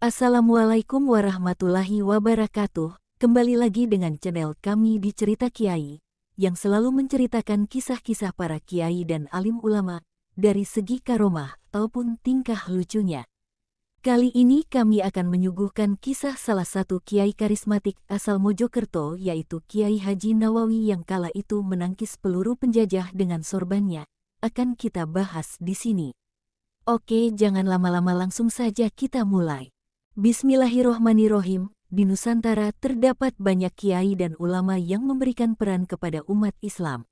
Assalamualaikum warahmatullahi wabarakatuh. Kembali lagi dengan channel kami di Cerita Kiai, yang selalu menceritakan kisah-kisah para kiai dan alim ulama, dari segi karomah ataupun tingkah lucunya. Kali ini kami akan menyuguhkan kisah salah satu kiai karismatik asal Mojokerto, yaitu Kiai Haji Nawawi yang kala itu menangkis peluru penjajah dengan sorbannya. Akan kita bahas di sini. Oke, jangan lama-lama, langsung saja kita mulai. Bismillahirrohmanirrohim. Di Nusantara terdapat banyak kiai dan ulama yang memberikan peran kepada umat Islam.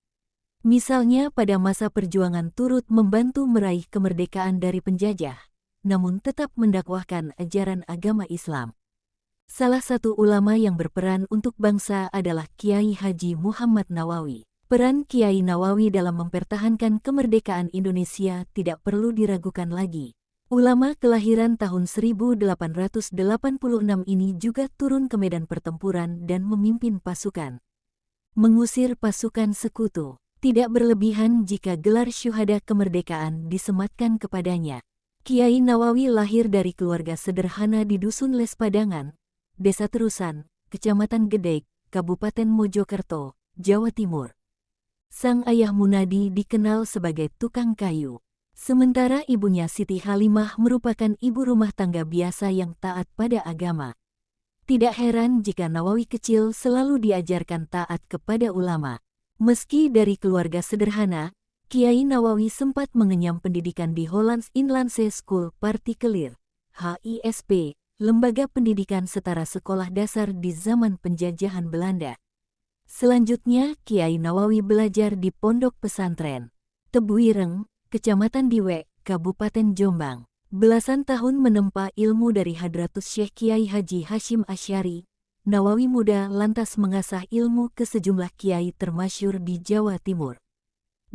Misalnya pada masa perjuangan turut membantu meraih kemerdekaan dari penjajah, namun tetap mendakwahkan ajaran agama Islam. Salah satu ulama yang berperan untuk bangsa adalah Kiai Haji Muhammad Nawawi. Peran Kiai Nawawi dalam mempertahankan kemerdekaan Indonesia tidak perlu diragukan lagi. Ulama kelahiran tahun 1886 ini juga turun ke medan pertempuran dan memimpin pasukan. Mengusir pasukan sekutu. Tidak berlebihan jika gelar syuhada kemerdekaan disematkan kepadanya. Kiai Nawawi lahir dari keluarga sederhana di Dusun Lespadangan, Desa Terusan, Kecamatan Gedek, Kabupaten Mojokerto, Jawa Timur. Sang ayah Munadi dikenal sebagai tukang kayu. Sementara ibunya Siti Halimah merupakan ibu rumah tangga biasa yang taat pada agama. Tidak heran jika Nawawi kecil selalu diajarkan taat kepada ulama. Meski dari keluarga sederhana, Kiai Nawawi sempat mengenyam pendidikan di Hollands Inlandse School Partikelir, HISP, lembaga pendidikan setara sekolah dasar di zaman penjajahan Belanda. Selanjutnya, Kiai Nawawi belajar di Pondok Pesantren Tebuireng, Kecamatan Diwek, Kabupaten Jombang. Belasan tahun menempa ilmu dari Hadratus Syekh Kiai Haji Hashim Asy'ari, Nawawi muda lantas mengasah ilmu ke sejumlah kiai termasyhur di Jawa Timur.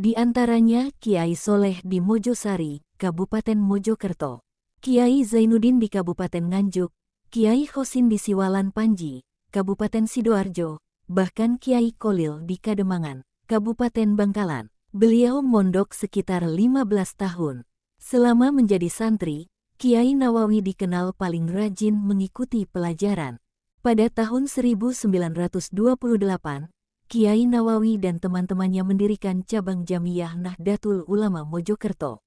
Di antaranya Kiai Soleh di Mojosari, Kabupaten Mojokerto, Kiai Zainuddin di Kabupaten Nganjuk, Kiai Khosin di Siwalan Panji, Kabupaten Sidoarjo, bahkan Kiai Kolil di Kademangan, Kabupaten Bangkalan. Beliau mondok sekitar 15 tahun. Selama menjadi santri, Kiai Nawawi dikenal paling rajin mengikuti pelajaran. Pada tahun 1928, Kiai Nawawi dan teman-temannya mendirikan cabang Jamiyah Nahdlatul Ulama Mojokerto.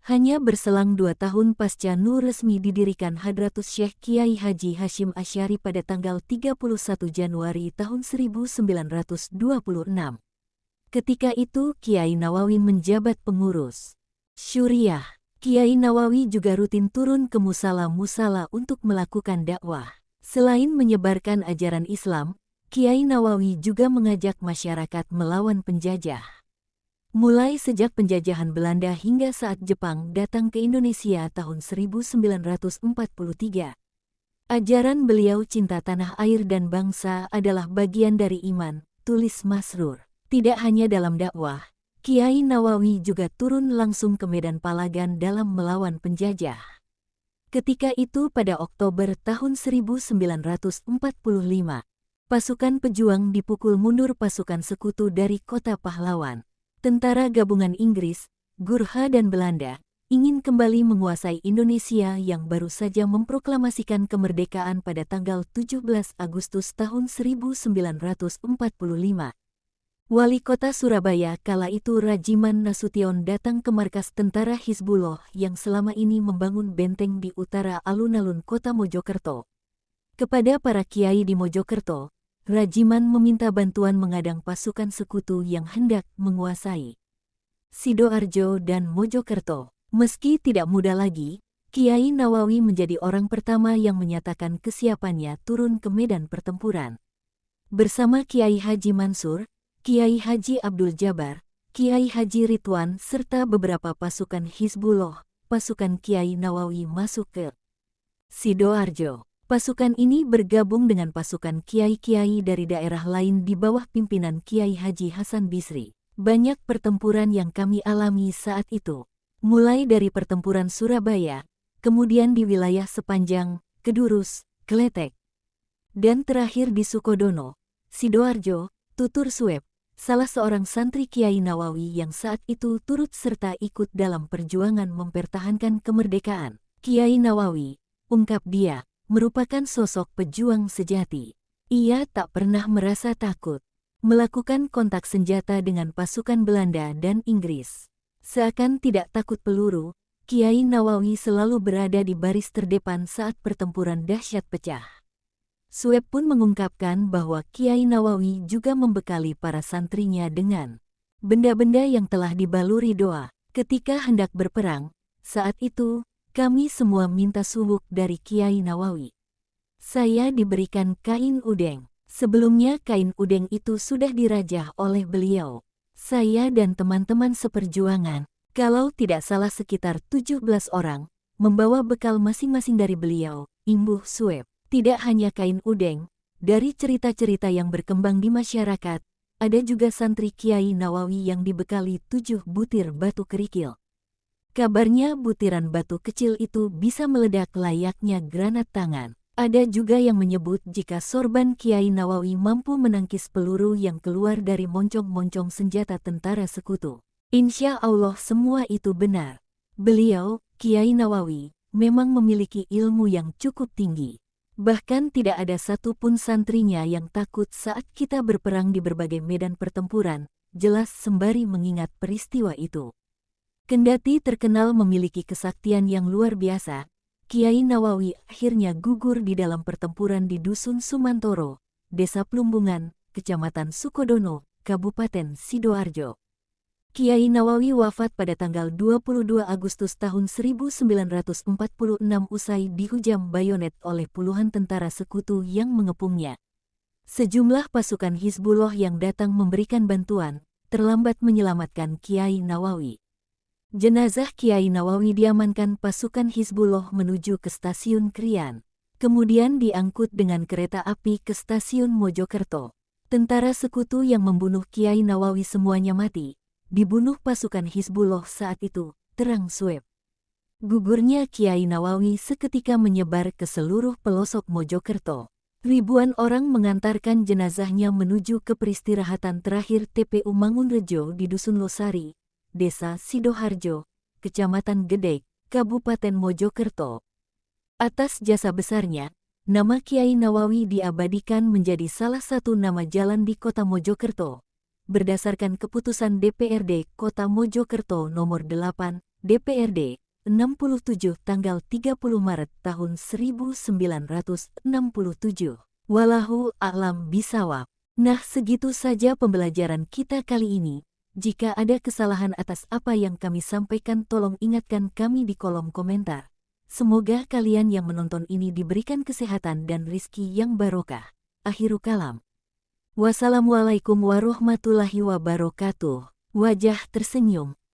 Hanya berselang 2 tahun pasca nur resmi didirikan Hadratus Syekh Kiai Haji Hashim Asy'ari pada tanggal 31 Januari tahun 1926. Ketika itu Kiai Nawawi menjabat pengurus Syuriah. Kiai Nawawi juga rutin turun ke musala-musala untuk melakukan dakwah. Selain menyebarkan ajaran Islam, Kiai Nawawi juga mengajak masyarakat melawan penjajah. Mulai sejak penjajahan Belanda hingga saat Jepang datang ke Indonesia tahun 1943. Ajaran beliau cinta tanah air dan bangsa adalah bagian dari iman, tulis Masrur. Tidak hanya dalam dakwah, Kiai Nawawi juga turun langsung ke medan palagan dalam melawan penjajah. Ketika itu pada Oktober tahun 1945, pasukan pejuang dipukul mundur pasukan sekutu dari kota pahlawan. Tentara gabungan Inggris, Gurkha dan Belanda ingin kembali menguasai Indonesia yang baru saja memproklamasikan kemerdekaan pada tanggal 17 Agustus tahun 1945. Wali kota Surabaya kala itu Rajiman Nasution datang ke markas tentara Hizbullah yang selama ini membangun benteng di utara alun-alun kota Mojokerto. Kepada para kiai di Mojokerto, Rajiman meminta bantuan mengadang pasukan sekutu yang hendak menguasai Sidoarjo dan Mojokerto. Meski tidak mudah lagi, Kiai Nawawi menjadi orang pertama yang menyatakan kesiapannya turun ke medan pertempuran. Bersama Kiai Haji Mansur, Kiai Haji Abdul Jabar, Kiai Haji Ridwan serta beberapa pasukan Hizbullah, pasukan Kiai Nawawi masuk ke Sidoarjo. Pasukan ini bergabung dengan pasukan kiai-kiai dari daerah lain di bawah pimpinan Kiai Haji Hasan Bisri. Banyak pertempuran yang kami alami saat itu. Mulai dari pertempuran Surabaya, kemudian di wilayah Sepanjang, Kedurus, Kletek, dan terakhir di Sukodono, Sidoarjo, Tutur Suep. Salah seorang santri Kiai Nawawi yang saat itu turut serta ikut dalam perjuangan mempertahankan kemerdekaan. Kiai Nawawi ungkap dia, merupakan sosok pejuang sejati. Ia tak pernah merasa takut melakukan kontak senjata dengan pasukan Belanda dan Inggris. Seakan tidak takut peluru, Kiai Nawawi selalu berada di baris terdepan saat pertempuran dahsyat pecah. Sueb pun mengungkapkan bahwa Kiai Nawawi juga membekali para santrinya dengan benda-benda yang telah dibaluri doa ketika hendak berperang. Saat itu, kami semua minta subuk dari Kiai Nawawi. Saya diberikan kain udeng. Sebelumnya kain udeng itu sudah dirajah oleh beliau. Saya dan teman-teman seperjuangan, kalau tidak salah sekitar 17 orang, membawa bekal masing-masing dari beliau, imbuh Sueb. Tidak hanya kain udeng, dari cerita-cerita yang berkembang di masyarakat, ada juga santri Kiai Nawawi yang dibekali 7 butir batu kerikil. Kabarnya butiran batu kecil itu bisa meledak layaknya granat tangan. Ada juga yang menyebut jika sorban Kiai Nawawi mampu menangkis peluru yang keluar dari moncong-moncong senjata tentara sekutu. Insya Allah semua itu benar. Beliau, Kiai Nawawi, memang memiliki ilmu yang cukup tinggi. Bahkan tidak ada satupun santrinya yang takut saat kita berperang di berbagai medan pertempuran, jelas sembari mengingat peristiwa itu. Kendati terkenal memiliki kesaktian yang luar biasa, Kiai Nawawi akhirnya gugur di dalam pertempuran di Dusun Sumantoro, Desa Plumbungan, Kecamatan Sukodono, Kabupaten Sidoarjo. Kiai Nawawi wafat pada tanggal 22 Agustus tahun 1946 usai dihujam bayonet oleh puluhan tentara sekutu yang mengepungnya. Sejumlah pasukan Hizbullah yang datang memberikan bantuan, terlambat menyelamatkan Kiai Nawawi. Jenazah Kiai Nawawi diamankan pasukan Hizbullah menuju ke stasiun Krian. Kemudian diangkut dengan kereta api ke stasiun Mojokerto. Tentara sekutu yang membunuh Kiai Nawawi semuanya mati. Dibunuh pasukan Hizbullah saat itu, terang Sueb. Gugurnya Kiai Nawawi seketika menyebar ke seluruh pelosok Mojokerto. Ribuan orang mengantarkan jenazahnya menuju ke peristirahatan terakhir TPU Mangunrejo di Dusun Losari, Desa Sidoharjo, Kecamatan Gedek, Kabupaten Mojokerto. Atas jasa besarnya, nama Kiai Nawawi diabadikan menjadi salah satu nama jalan di Kota Mojokerto. Berdasarkan keputusan DPRD Kota Mojokerto Nomor 8, DPRD 67 tanggal 30 Maret tahun 1967. Wallahu a'lam bishawab. Nah, segitu saja pembelajaran kita kali ini. Jika ada kesalahan atas apa yang kami sampaikan, tolong ingatkan kami di kolom komentar. Semoga kalian yang menonton ini diberikan kesehatan dan rizki yang barokah. Akhirul kalam. Wassalamualaikum warahmatullahi wabarakatuh. Wajah tersenyum.